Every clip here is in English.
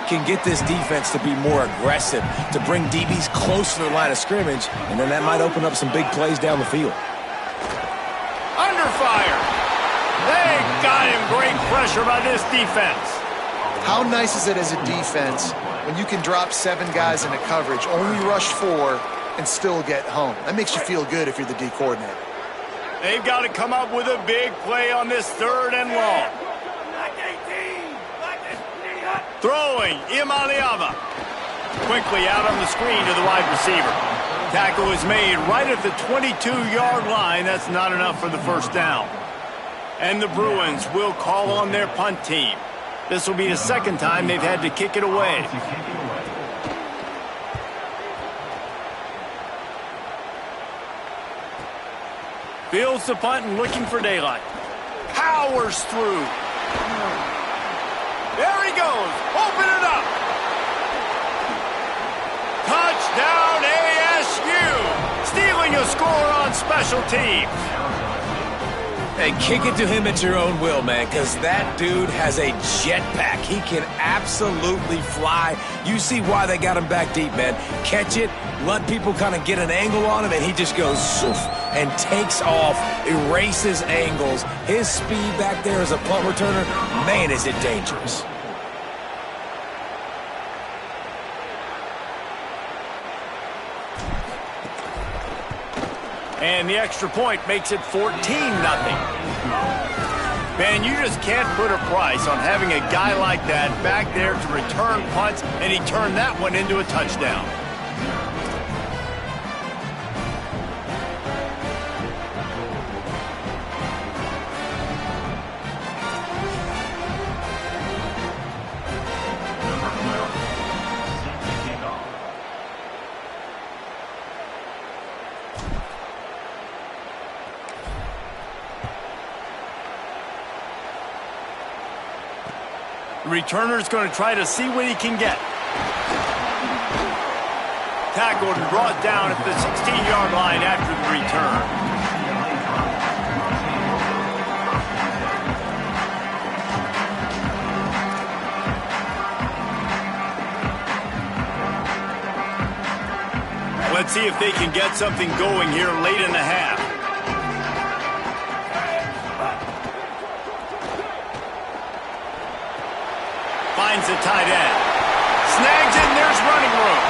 can get this defense to be more aggressive, to bring DBs close to the line of scrimmage, and then that might open up some big plays down the field. Under fire. They got him. Great pressure by this defense. How nice is it as a defense when you can drop 7 guys into coverage, only rush 4, and still get home? That makes you feel good if you're the D coordinator. They've got to come up with a big play on this 3rd and long. Throwing, Imaliava. Quickly out on the screen to the wide receiver. Tackle is made right at the 22-yard line. That's not enough for the first down. And the Bruins will call on their punt team. This will be the 2nd time they've had to kick it away. Fields the punt and looking for daylight. Powers through. There he goes. Open it up. Touchdown ASU. Stealing a score on special teams. Hey, kick it to him at your own will, man, because that dude has a jetpack. He can absolutely fly. You see why they got him back deep, man. Catch it, let people kind of get an angle on him, and he just goes zoof, and takes off, erases angles. His speed back there as a punt returner, man, is it dangerous. And the extra point makes it 14-0. Man, you just can't put a price on having a guy like that back there to return punts, and he turned that one into a touchdown. The returner's going to try to see what he can get. Tackled and brought down at the 16-yard line after the return. Let's see if they can get something going here late in the half. Finds the tight end. Snags it, and there's running room.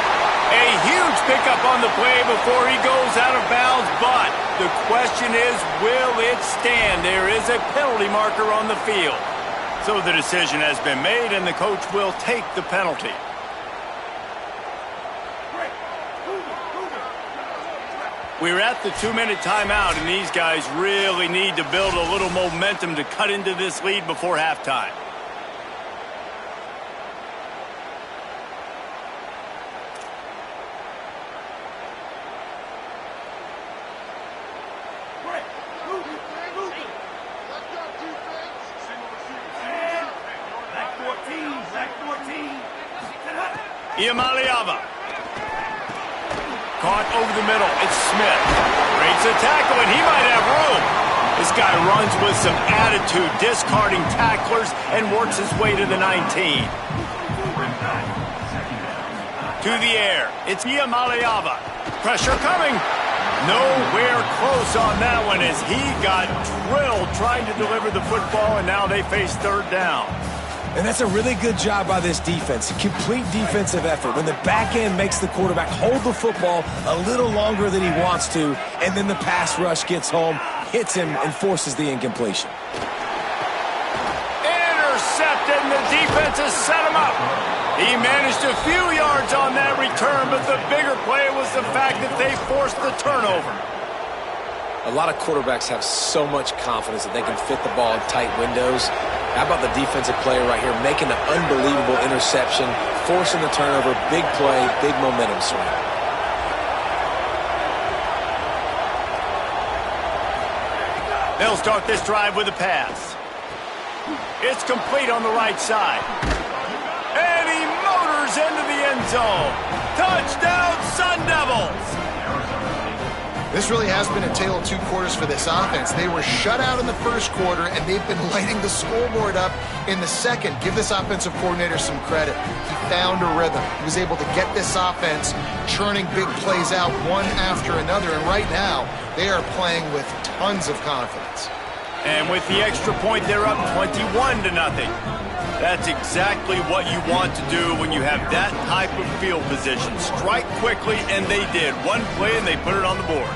A huge pickup on the play before he goes out of bounds, but the question is, will it stand? There is a penalty marker on the field. So the decision has been made, and the coach will take the penalty. We're at the 2-minute timeout, and these guys really need to build a little momentum to cut into this lead before halftime. Imaliava. Caught over the middle. It's Smith. Breaks a tackle, and he might have room. This guy runs with some attitude, discarding tacklers, and works his way to the 19. To the air. It's Imaliava. Pressure coming. Nowhere close on that one as he got drilled trying to deliver the football, and now they face 3rd down. And that's a really good job by this defense. Complete defensive effort. When the back end makes the quarterback hold the football a little longer than he wants to, and then the pass rush gets home, hits him, and forces the incompletion. Intercepted, and the defense has set him up. He managed a few yards on that return, but the bigger play was the fact that they forced the turnover. A lot of quarterbacks have so much confidence that they can fit the ball in tight windows. How about the defensive player right here making an unbelievable interception, forcing the turnover, big play, big momentum swing. They'll start this drive with a pass. It's complete on the right side. And he motors into the end zone. Touchdown, Sun Devils! This really has been a tale of two quarters for this offense. They were shut out in the first quarter, and they've been lighting the scoreboard up in the second. Give this offensive coordinator some credit. He found a rhythm. He was able to get this offense churning big plays out one after another, and right now they are playing with tons of confidence. And with the extra point, they're up 21-0. That's exactly what you want to do when you have that type of field position. Strike quickly, and they did. One play, and they put it on the board.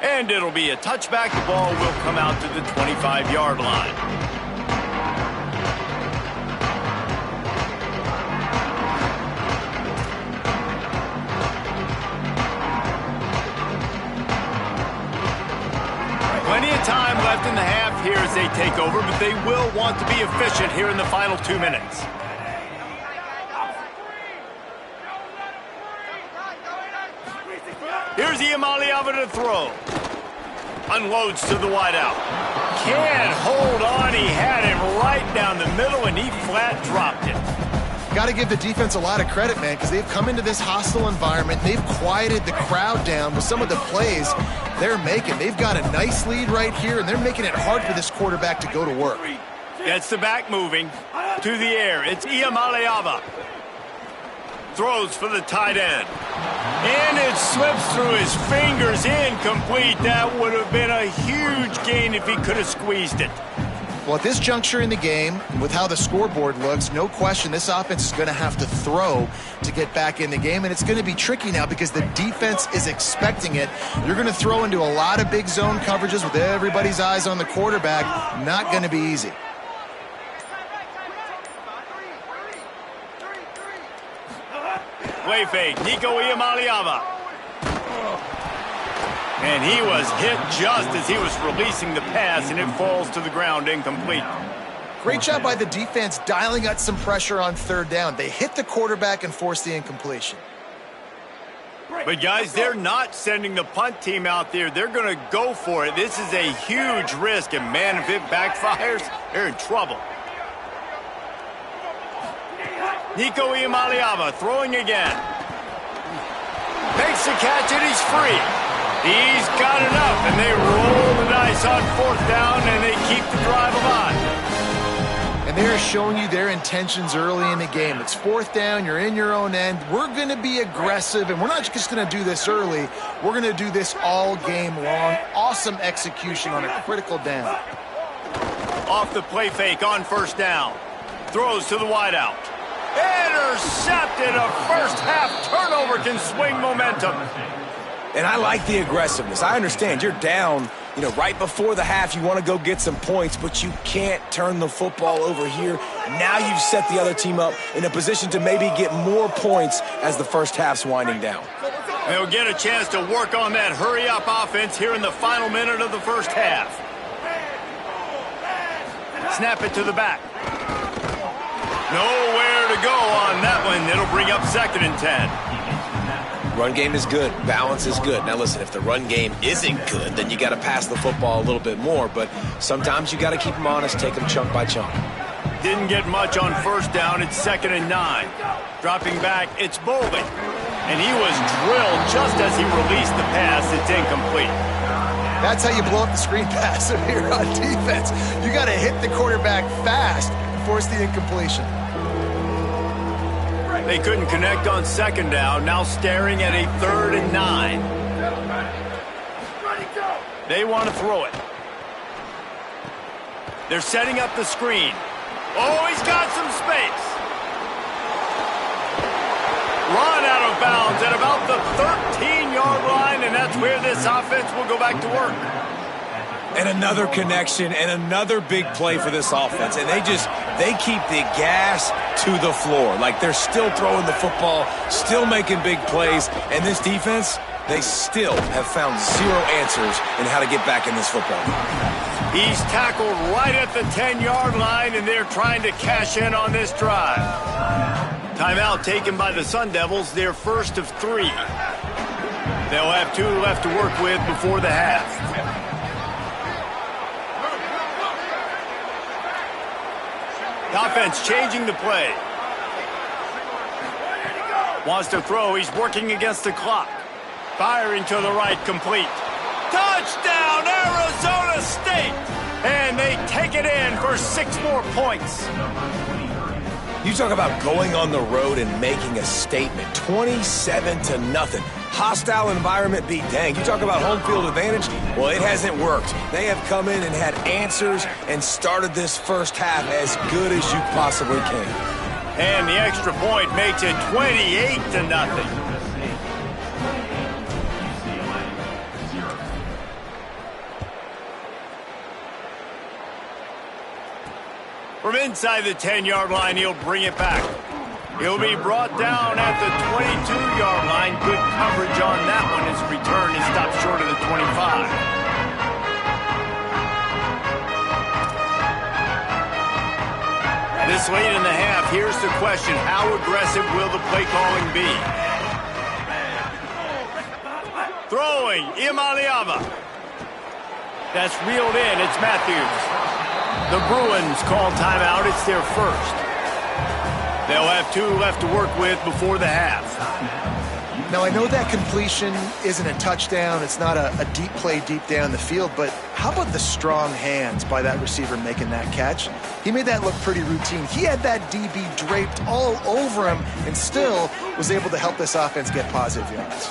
And it'll be a touchback. The ball will come out to the 25-yard line. Plenty of time left in the half here as they take over, but they will want to be efficient here in the final 2 minutes. Here's Iamaleava to throw. Unloads to the wideout. Can't hold on. He had him right down the middle, and he flat dropped it. Got to give the defense a lot of credit, man, because they've come into this hostile environment. They've quieted the crowd down with some of the plays they're making. They've got a nice lead right here, and they're making it hard for this quarterback to go to work. Gets the back moving to the air. It's Iamaleava. Throws for the tight end. And it slips through his fingers, incomplete. That would have been a huge gain if he could have squeezed it. Well, at this juncture in the game, with how the scoreboard looks, no question this offense is going to have to throw to get back in the game, and it's going to be tricky now because the defense is expecting it. You're going to throw into a lot of big zone coverages with everybody's eyes on the quarterback. Not going to be easy. Play fake, Nico Iamaleava. And he was hit just as he was releasing the pass, and it falls to the ground incomplete. Great job by the defense dialing out some pressure on third down. They hit the quarterback and forced the incompletion. But, guys, they're not sending the punt team out there. They're going to go for it. This is a huge risk, and, man, if it backfires, they're in trouble. Nico Iamaleava throwing again. Makes the catch, and he's free. He's got enough, and they roll the dice on fourth down, and they keep the drive alive. And they're showing you their intentions early in the game. It's fourth down, you're in your own end. We're going to be aggressive, and we're not just going to do this early. We're going to do this all game long. Awesome execution on a critical down. Off the play fake on first down. Throws to the wideout. Intercepted. A first half turnover can swing momentum. And I like the aggressiveness. I understand you're down, right before the half. You want to go get some points, but you can't turn the football over here. Now you've set the other team up in a position to maybe get more points as the first half's winding down. They'll get a chance to work on that hurry-up offense here in the final minute of the first half. Snap it to the back. Nowhere to go on that one. It'll bring up 2nd and 10. Run game is good. Balance is good. Now, listen, if the run game isn't good, then you got to pass the football a little bit more. But sometimes you got to keep them honest, take them chunk by chunk. Didn't get much on first down. It's 2nd and 9. Dropping back, it's Bolden. And he was drilled just as he released the pass. It's incomplete. That's how you blow up the screen pass if you're on defense. You got to hit the quarterback fast and force the incompletion. They couldn't connect on 2nd down. Now staring at a 3rd and 9. They want to throw it. They're setting up the screen. Oh, he's got some space. Run out of bounds at about the 13-yard line, and that's where this offense will go back to work. And another connection and another big play for this offense. And they keep the gas to the floor. Like they're still throwing the football, still making big plays. And this defense, they still have found zero answers in how to get back in this football game. He's tackled right at the 10-yard line, and they're trying to cash in on this drive. Timeout taken by the Sun Devils, their first of 3. They'll have 2 left to work with before the half. The offense changing the play. Wants to throw. He's working against the clock. Firing to the right, complete. Touchdown, Arizona State! And they take it in for 6 more points. You talk about going on the road and making a statement. 27-0. Hostile environment beat dang. You talk about home field advantage. Well, it hasn't worked. They have come in and had answers and started this first half as good as you possibly can. And the extra point makes it 28-0. From inside the 10-yard line, he'll bring it back. He'll be brought down at the 22-yard line. Good coverage on that one. His return is stopped short of the 25. This late in the half, here's the question. How aggressive will the play calling be? Throwing, Imaliava. That's reeled in. It's Matthews. The Bruins call timeout. It's their first. They'll have 2 left to work with before the half. Now, I know that completion isn't a touchdown. It's not a deep play deep down the field, but how about the strong hands by that receiver making that catch? He made that look pretty routine. He had that DB draped all over him and still was able to help this offense get positive yards.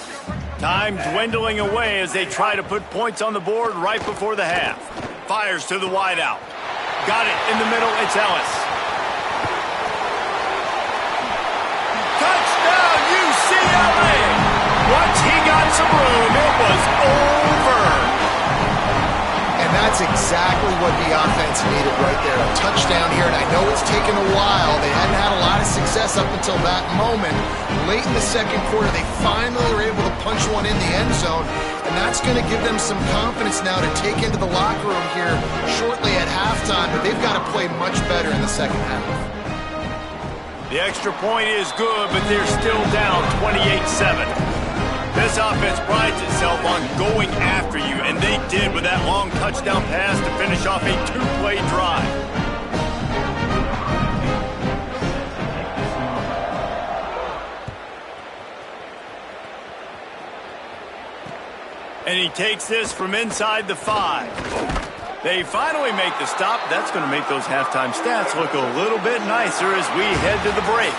Time dwindling away as they try to put points on the board right before the half. Fires to the wideout. Got it in the middle. It's Ellis. Touchdown, UCLA! Once he got some room, it was over. And that's exactly what the offense needed right there. A touchdown here, and I know it's taken a while. They hadn't had a lot of success up until that moment. Late in the second quarter, they finally were able to punch one in the end zone, and that's going to give them some confidence now to take into the locker room here shortly at halftime, but they've got to play much better in the second half. The extra point is good, but they're still down 28-7. This offense prides itself on going after you, and they did with that long touchdown pass to finish off a 2-play drive. And he takes this from inside the 5. They finally make the stop. That's going to make those halftime stats look a little bit nicer as we head to the break.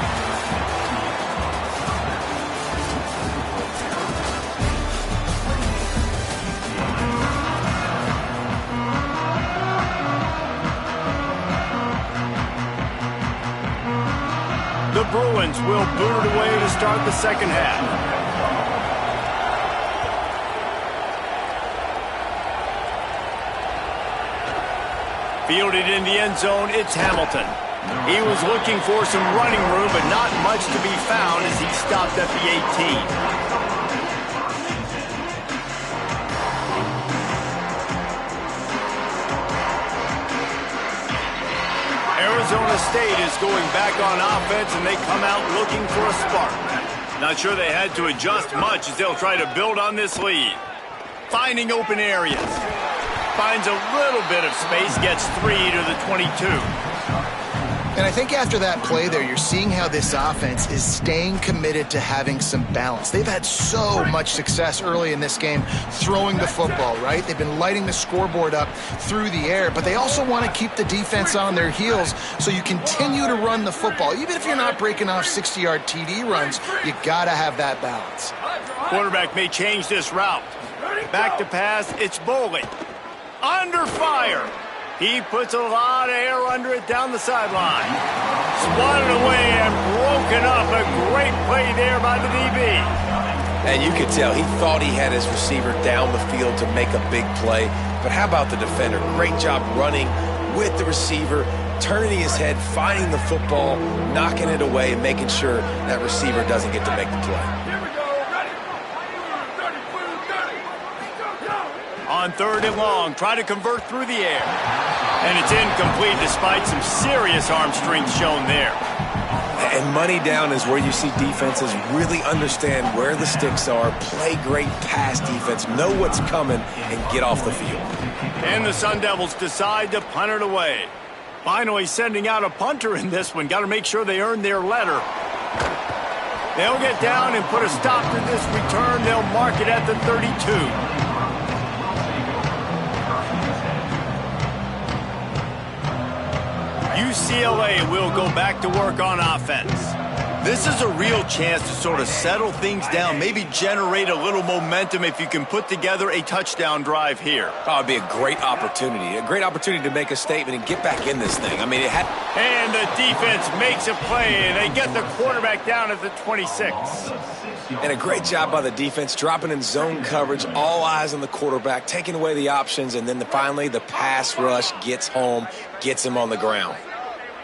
The Bruins will boot it away to start the second half. Fielded in the end zone, it's Hamilton. He was looking for some running room, but not much to be found as he stopped at the 18. Arizona State is going back on offense, and they come out looking for a spark. Not sure they had to adjust much as they'll try to build on this lead. Finding open areas. Finds a little bit of space, gets 3 to the 22. And I think after that play there, you're seeing how this offense is staying committed to having some balance. They've had so much success early in this game throwing the football, right? They've been lighting the scoreboard up through the air, but they also want to keep the defense on their heels so you continue to run the football. Even if you're not breaking off 60-yard TD runs, you got to have that balance. Quarterback may change this route. Back to pass, it's Boley. Under fire. He puts a lot of air under it down the sideline. Swatted away and broken up. A great play there by the DB. And you could tell he thought he had his receiver down the field to make a big play. But how about the defender? Great job running with the receiver, turning his head, finding the football, knocking it away, and making sure that receiver doesn't get to make the play. On 3rd and long, try to convert through the air. And it's incomplete despite some serious arm strength shown there. And money down is where you see defenses really understand where the sticks are, play great pass defense, know what's coming, and get off the field. And the Sun Devils decide to punt it away. Finally sending out a punter in this one. Got to make sure they earn their letter. They'll get down and put a stop to this return. They'll mark it at the 32. UCLA will go back to work on offense. This is a real chance to sort of settle things down, maybe generate a little momentum if you can put together a touchdown drive here. Oh, it'd be a great opportunity to make a statement and get back in this thing. I mean, it had... And the defense makes a play, and they get the quarterback down at the 26. And a great job by the defense, dropping in zone coverage, all eyes on the quarterback, taking away the options, and then finally the pass rush gets home, gets him on the ground.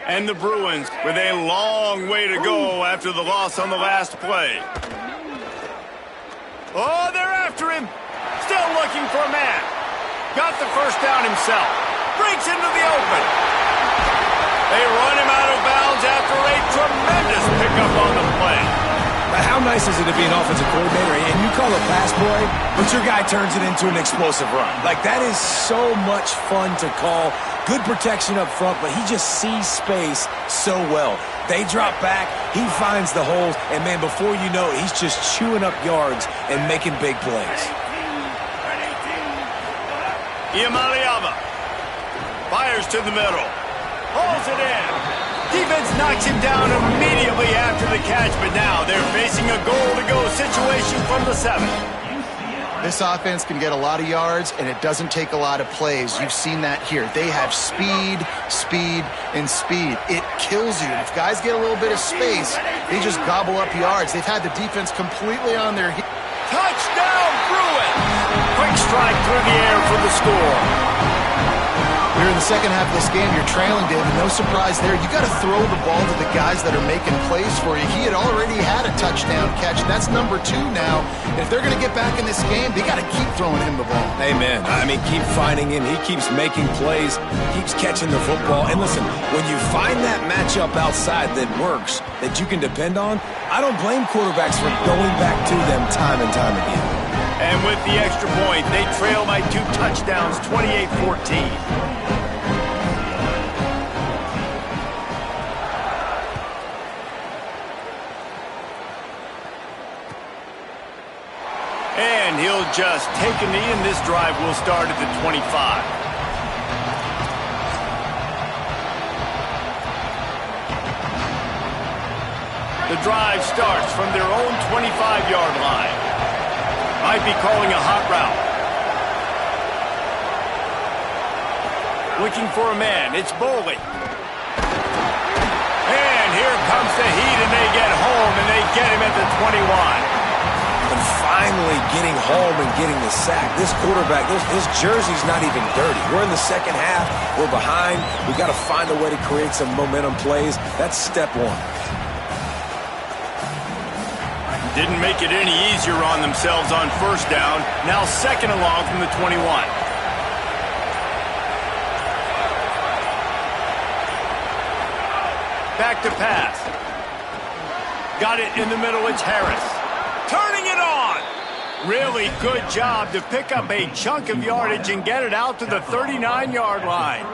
And the Bruins with a long way to go after the loss on the last play. Oh, they're after him. Still looking for a man. Got the first down himself. Breaks into the open. They run him out of bounds after a tremendous pickup on the play. How nice is it to be an offensive coordinator and you call a pass play, but your guy turns it into an explosive run? Like, that is so much fun to call. Good protection up front, but he just sees space so well. They drop back, he finds the holes, and, man, before you know it, he's just chewing up yards and making big plays. Iamaleava fires to the middle. Holds it in. Defense knocks him down immediately after the catch, but now they're facing a goal-to-go situation from the 7. This offense can get a lot of yards, and it doesn't take a lot of plays. You've seen that here. They have speed, speed, and speed. It kills you. If guys get a little bit of space, they just gobble up yards. They've had the defense completely on their heels. Touchdown, Bruins! Quick strike through the air for the score. Here in the second half of this game, you're trailing, David. No surprise there. You got to throw the ball to the guys that are making plays for you. He had already had a touchdown catch. That's number 2 now. And if they're going to get back in this game, they got to keep throwing him the ball. Amen. I mean, keep finding him. He keeps making plays, keeps catching the football. And listen, when you find that matchup outside that works, that you can depend on, I don't blame quarterbacks for going back to them time and time again. And with the extra point, they trail by 2 touchdowns, 28-14. And he'll just take a knee, and this drive will start at the 25. The drive starts from their own 25-yard line. Might be calling a hot route. Looking for a man. It's Boley. And here comes the heat, and they get home, and they get him at the 21. And finally getting home and getting the sack. This quarterback, his jersey's not even dirty. We're in the second half. We're behind. We've got to find a way to create some momentum plays. That's step 1. Didn't make it any easier on themselves on first down. Now second along from the 21. Back to pass. Got it in the middle. It's Harris. Turning it on. Really good job to pick up a chunk of yardage and get it out to the 39-yard line.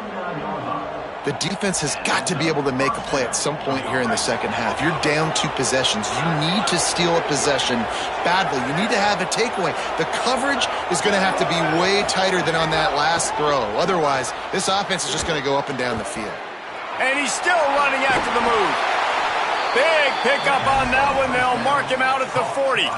The defense has got to be able to make a play at some point here in the second half. You're down 2 possessions. You need to steal a possession badly. You need to have a takeaway. The coverage is going to have to be way tighter than on that last throw. Otherwise, this offense is just going to go up and down the field. And he's still running after the move. Big pickup on that one. They'll mark him out at the 40.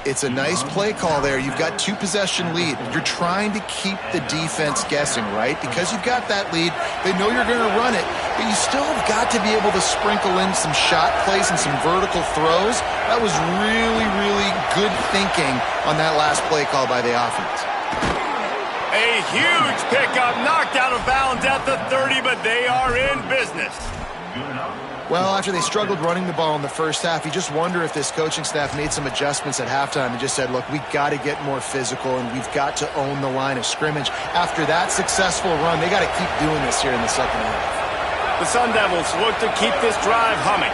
It's a nice play call there. You've got 2-possession lead. You're trying to keep the defense guessing, right? Because you've got that lead. They know you're going to run it, but you still have got to be able to sprinkle in some shot plays and some vertical throws. That was really, really good thinking on that last play call by the offense. A huge pickup, knocked out of bounds at the 30, but they are in business. Well, after they struggled running the ball in the first half, you just wonder if this coaching staff made some adjustments at halftime and just said, look, we got to get more physical and we've got to own the line of scrimmage. After that successful run, they got to keep doing this here in the second half. The Sun Devils look to keep this drive humming.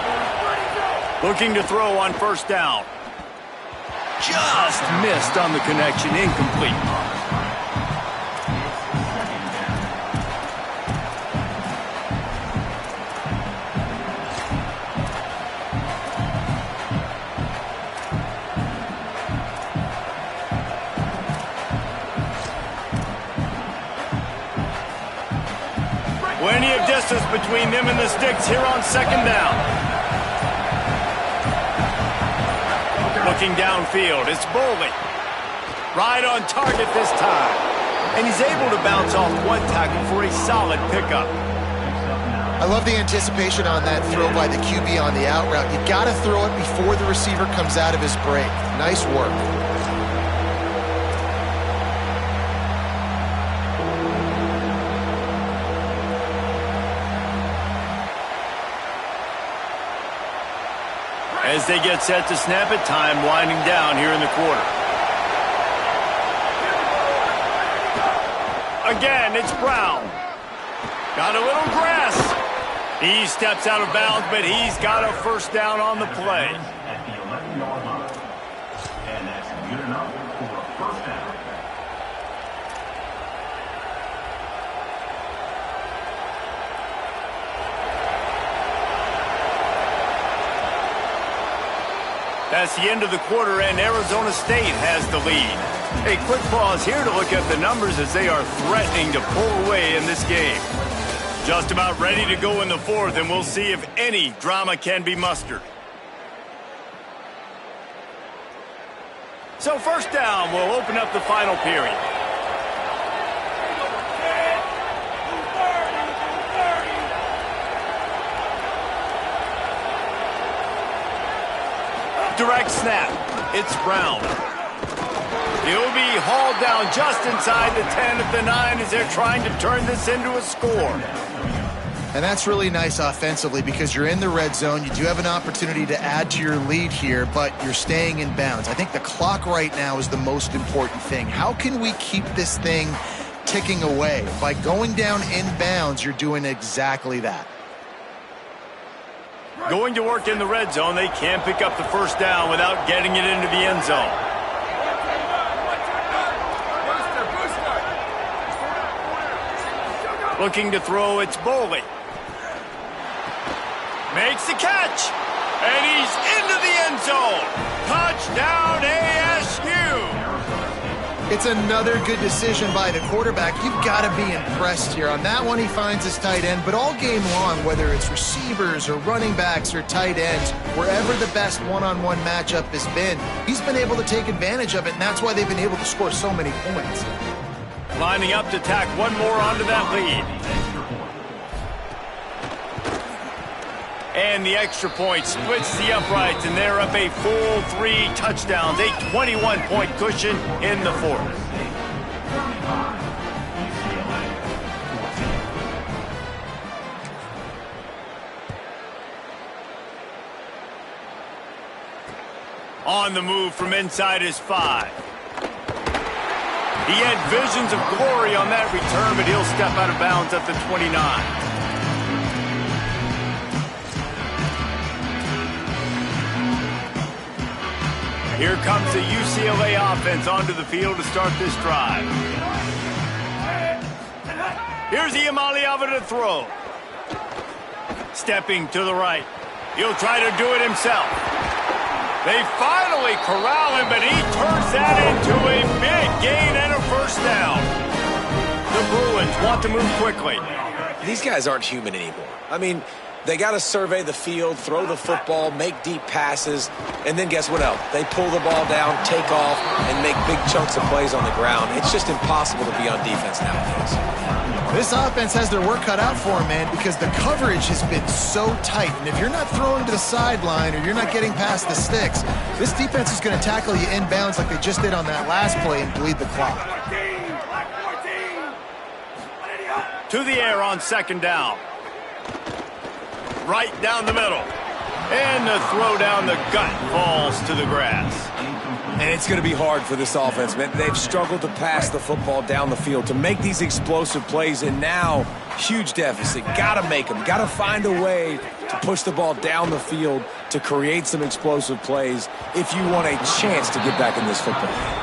Looking to throw on first down. Just missed on the connection, incomplete. Plenty of distance between them and the sticks here on second down. Looking downfield, it's Boley. Right on target this time. And he's able to bounce off one tackle for a solid pickup. I love the anticipation on that throw by the QB on the out route. You got to throw it before the receiver comes out of his break. Nice work. As they get set to snap it, time winding down here in the quarter. Again, it's Brown. Got a little grass. He steps out of bounds, but he's got a first down on the play. At the 11-yard line. And that's good enough for a first down. That's the end of the quarter, and Arizona State has the lead. A quick pause here to look at the numbers as they are threatening to pull away in this game. Just about ready to go in the fourth, and we'll see if any drama can be mustered. So first down, we'll open up the final period. Direct snap. It's Brown. He'll be hauled down just inside the 10 of the 9 as they're trying to turn this into a score. And that's really nice offensively because you're in the red zone. You do have an opportunity to add to your lead here, but you're staying in bounds. I think the clock right now is the most important thing. How can we keep this thing ticking away? By going down in bounds, you're doing exactly that. Going to work in the red zone, they can't pick up the first down without getting it into the end zone. Looking to throw, it's Boley. Makes the catch, and he's into the end zone. Touchdown ASU! It's another good decision by the quarterback. You've got to be impressed here. On that one, he finds his tight end, but all game long, whether it's receivers or running backs or tight ends, wherever the best one-on-one matchup has been, he's been able to take advantage of it, and that's why they've been able to score so many points. Lining up to tack one more onto that lead. And the extra point splits the uprights, and they're up a full 3 touchdowns, a 21-point cushion in the fourth. On the move from inside his 5. He had visions of glory on that return, but he'll step out of bounds at the 29. Here comes the UCLA offense onto the field to start this drive. Here's Iamaleava to throw. Stepping to the right. He'll try to do it himself. They finally corral him, but he turns that into a big gain and a first down. The Bruins want to move quickly. These guys aren't human anymore. I mean, they got to survey the field, throw the football, make deep passes, and then guess what else? They pull the ball down, take off, and make big chunks of plays on the ground. It's just impossible to be on defense nowadays. This offense has their work cut out for them, man, because the coverage has been so tight. And if you're not throwing to the sideline or you're not getting past the sticks, this defense is going to tackle you in bounds like they just did on that last play and bleed the clock. To the air on second down. Right down the middle. And the throw down the gut falls to the grass. And it's going to be hard for this offense, man. They've struggled to pass the football down the field to make these explosive plays, and now Huge deficit. Got to make them. Got to find a way to push the ball down the field to create some explosive plays if you want a chance to get back in this football game.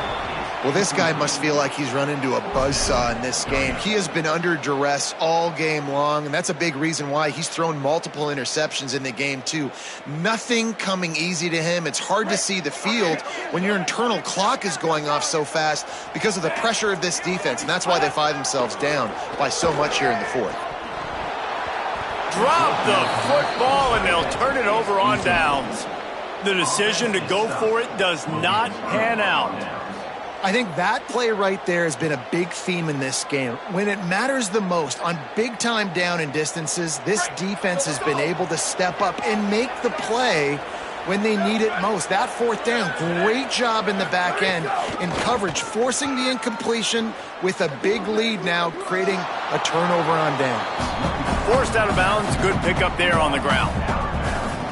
Well, this guy must feel like he's run into a buzzsaw in this game. He has been under duress all game long, and that's a big reason why he's thrown multiple interceptions in the game, too. Nothing coming easy to him. It's hard to see the field when your internal clock is going off so fast because of the pressure of this defense, and that's why they find themselves down by so much here in the fourth. Drop the football, and they'll turn it over on downs. The decision to go for it does not pan out. I think that play right there has been a big theme in this game. When it matters the most, on big-time down and distances, this defense has been able to step up and make the play when they need it most. That fourth down, great job in the back end in coverage, forcing the incompletion with a big lead now, creating a turnover on down. Forced out of bounds, good pickup there on the ground.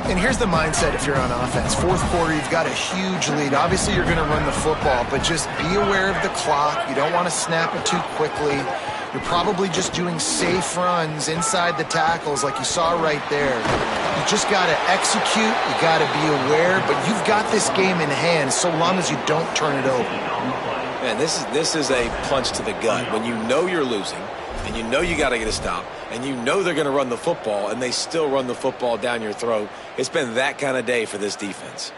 And here's the mindset if you're on offense. Fourth quarter, you've got a huge lead. Obviously, you're going to run the football, but just be aware of the clock. You don't want to snap it too quickly. You're probably just doing safe runs inside the tackles like you saw right there. You just got to execute. You got to be aware, but you've got this game in hand so long as you don't turn it over. Man, this is a punch to the gut. When you know you're losing, and you know you got to get a stop, and you know they're going to run the football, and they still run the football down your throat. It's been that kind of day for this defense.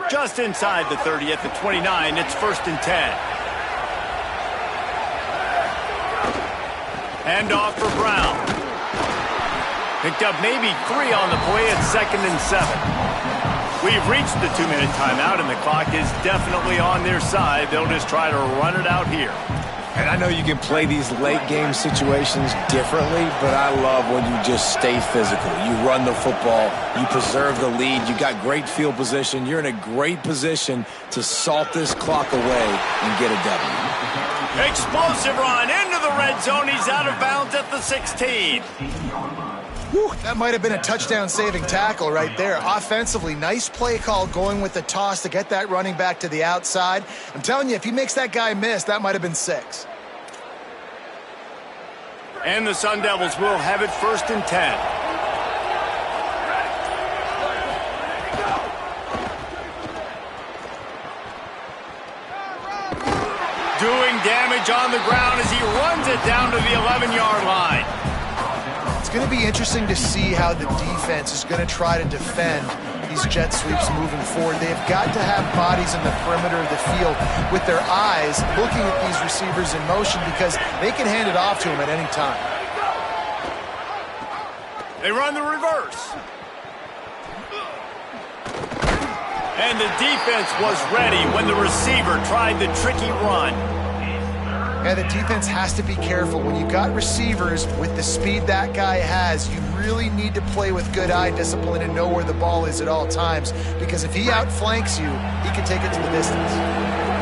Just inside the 30 at the 29, it's 1st and 10. Handoff for Brown. Picked up maybe 3 on the play at 2nd and 7. We've reached the 2-minute timeout, and the clock is definitely on their side. They'll just try to run it out here. And I know you can play these late-game situations differently, but I love when you just stay physical. You run the football. You preserve the lead. You got great field position. You're in a great position to salt this clock away and get a W. Explosive run into the red zone. He's out of bounds at the 16. Whew, that might have been a touchdown-saving tackle right there. Offensively, nice play call going with the toss to get that running back to the outside. I'm telling you, if he makes that guy miss, that might have been 6. And the Sun Devils will have it 1st and 10. Doing damage on the ground as he runs it down to the 11-yard line. It's going to be interesting to see how the defense is going to try to defend these jet sweeps moving forward. They've got to have bodies in the perimeter of the field with their eyes looking at these receivers in motion because they can hand it off to them at any time. They run the reverse. And the defense was ready when the receiver tried the tricky run. And the defense has to be careful. When you got receivers with the speed that guy has, you really need to play with good eye discipline and know where the ball is at all times. Because if he outflanks you, he can take it to the distance.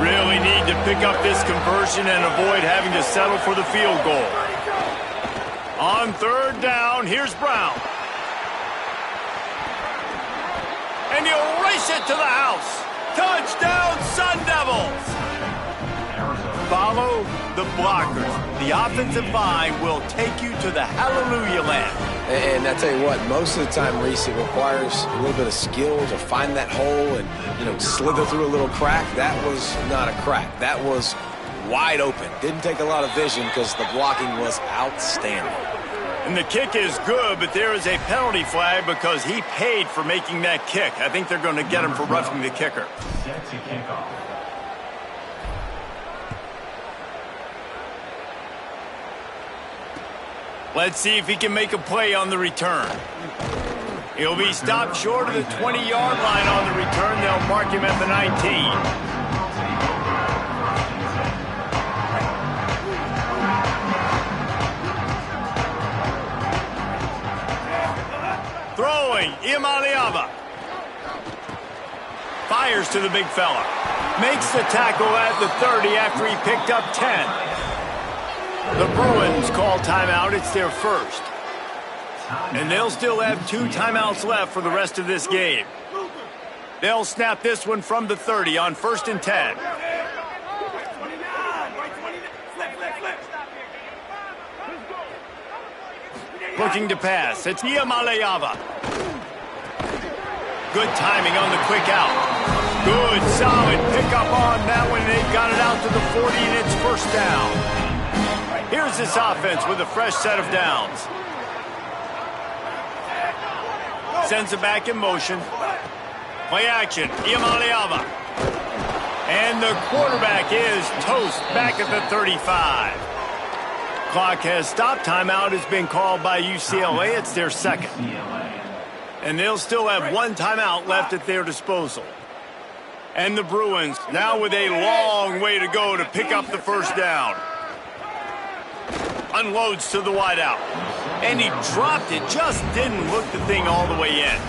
Really need to pick up this conversion and avoid having to settle for the field goal. On 3rd down, here's Brown. And he'll race it to the house. Touchdown, Sun Devils! Follow the blockers. The offensive line will take you to the hallelujah land. And I tell you what, most of the time, Reese, it requires a little bit of skill to find that hole and, slither through a little crack. That was not a crack. That was wide open. Didn't take a lot of vision because the blocking was outstanding. And the kick is good, but there is a penalty flag because he paid for making that kick. I think they're going to get him for roughing the kicker. Set to kick off. Let's see if he can make a play on the return. He'll be stopped short of the 20-yard line on the return. They'll mark him at the 19. Throwing, Imaliava. Fires to the big fella. Makes the tackle at the 30 after he picked up 10. The Bruins call timeout. It's their first. And they'll still have 2 timeouts left for the rest of this game. They'll snap this one from the 30 on 1st and 10. looking to pass. It's Iamaleava. Good timing on the quick out. Good, solid pickup on that one. They've got it out to the 40, and it's first down. Here's this offense with a fresh set of downs. Sends it back in motion. Play action, Iamaleava. And the quarterback is toast back at the 35. Clock has stopped. Timeout has been called by UCLA. It's their second. And they'll still have one timeout left at their disposal. And the Bruins now with a long way to go to pick up the first down. Unloads to the wideout. And he dropped it. Just didn't hook the thing all the way in.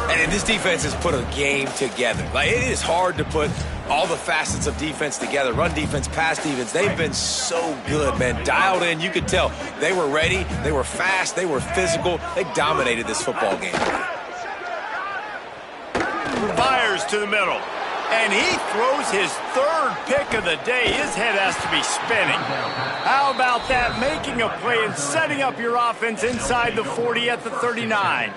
And this defense has put a game together. Like, it is hard to put all the facets of defense together. Run defense, pass defense. They've been so good, man. Dialed in. You could tell they were ready. They were fast. They were physical. They dominated this football game. Fires to the middle. And he throws his third pick of the day. His head has to be spinning. How about that? Making a play and setting up your offense inside the 40 at the 39.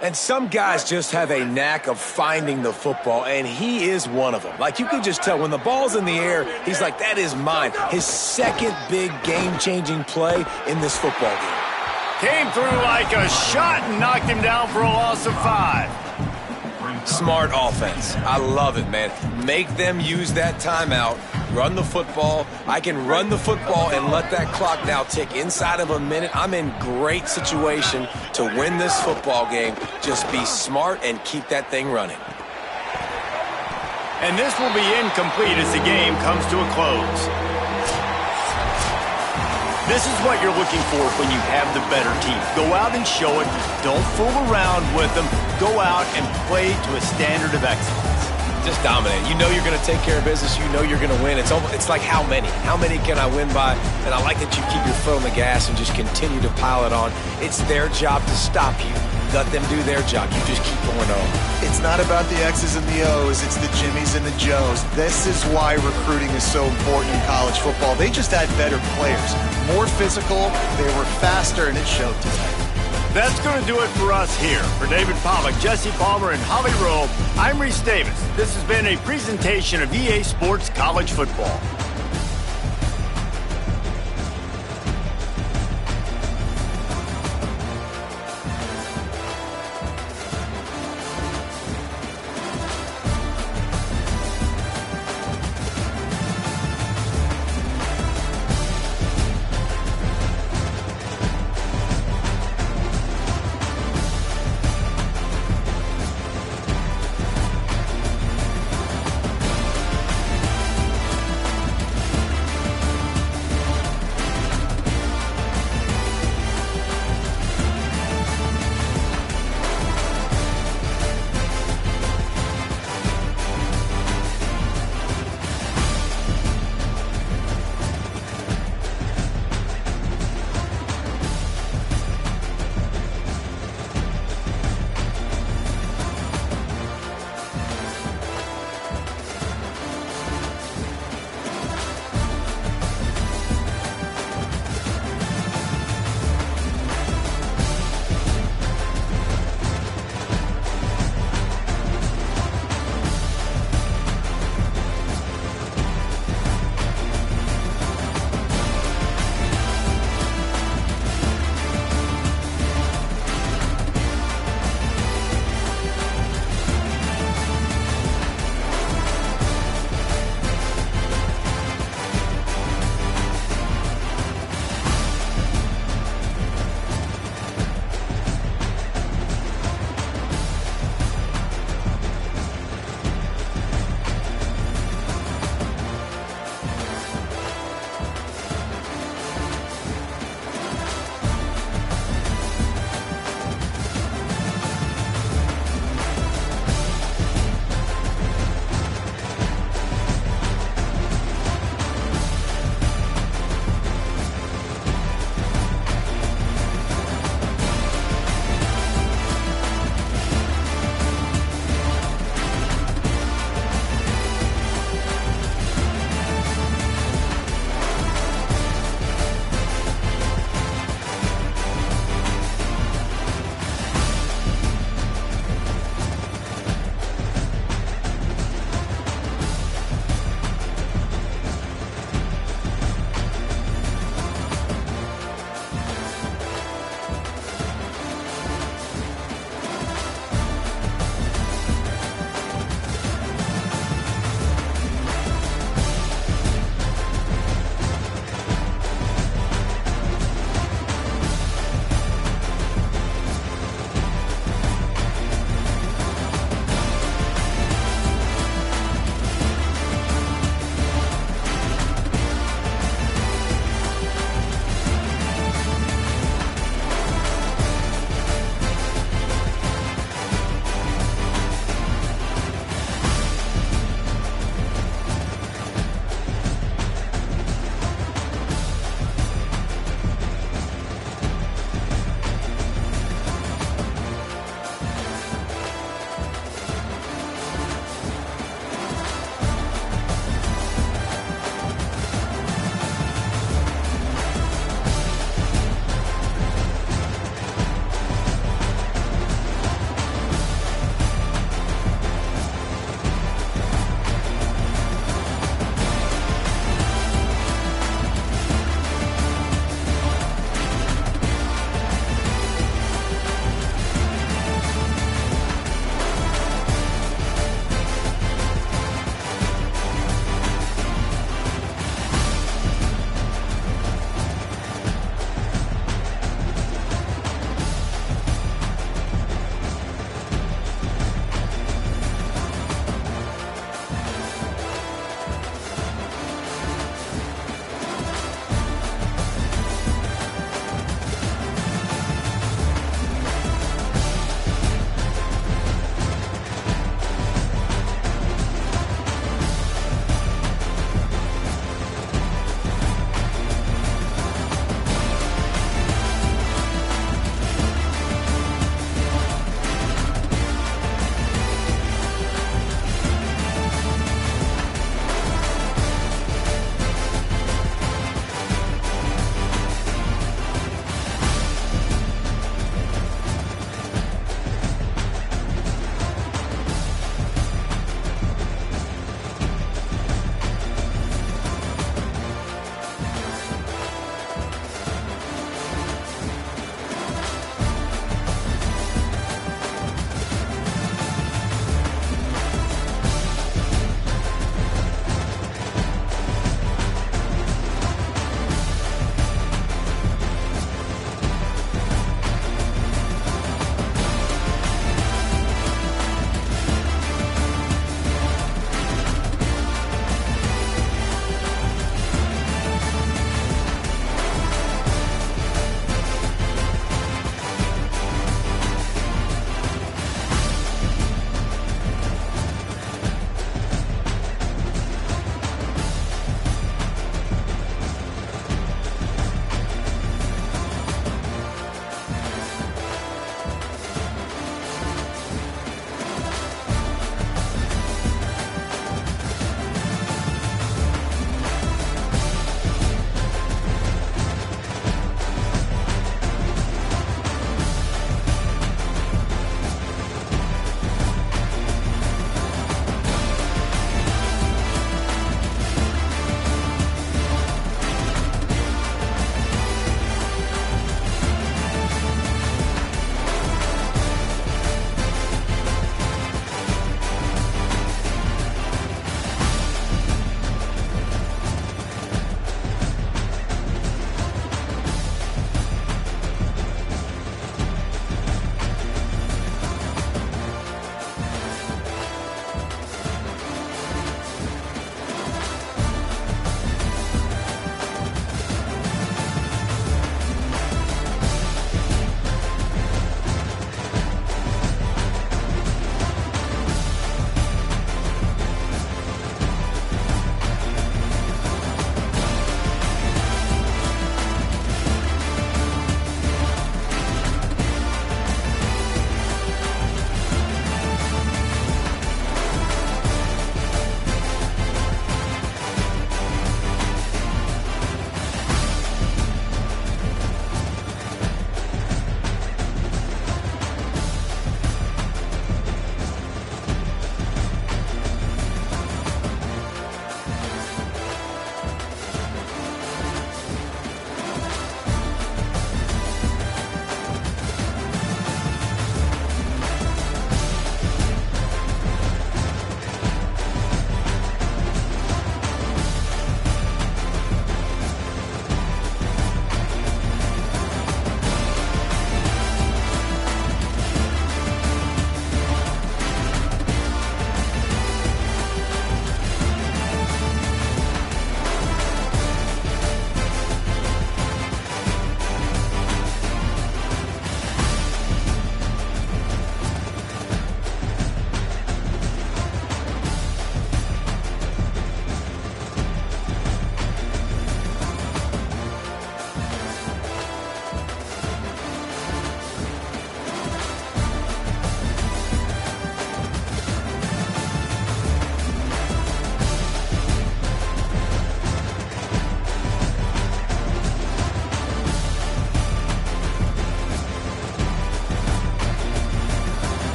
And some guys just have a knack of finding the football, and he is one of them. Like, you can just tell when the ball's in the air, he's like, that is mine. His second big game-changing play in this football game. Came through like a shot and knocked him down for a loss of 5. Smart offense. I love it, man. Make them use that timeout. Run the football. I can run the football and let that clock now tick inside of a minute. I'm in great situation to win this football game. Just be smart and keep that thing running. And this will be incomplete as the game comes to a close. This is what you're looking for when you have the better team. Go out and show it. Don't fool around with them. Go out and play to a standard of excellence. Just dominate. You know you're going to take care of business. You know you're going to win. It's like how many? How many can I win by? And I like that you keep your foot on the gas and just continue to pile it on. It's their job to stop you. Let them do their job. You just keep going on. It's not about the X's and the O's. It's the Jimmies and the Joes. This is why recruiting is so important in college football. They just had better players. More physical. They were faster, and it showed today. That's going to do it for us here. For David Pollack, Jesse Palmer, and Holly Rowe, I'm Reese Davis. This has been a presentation of EA Sports College Football.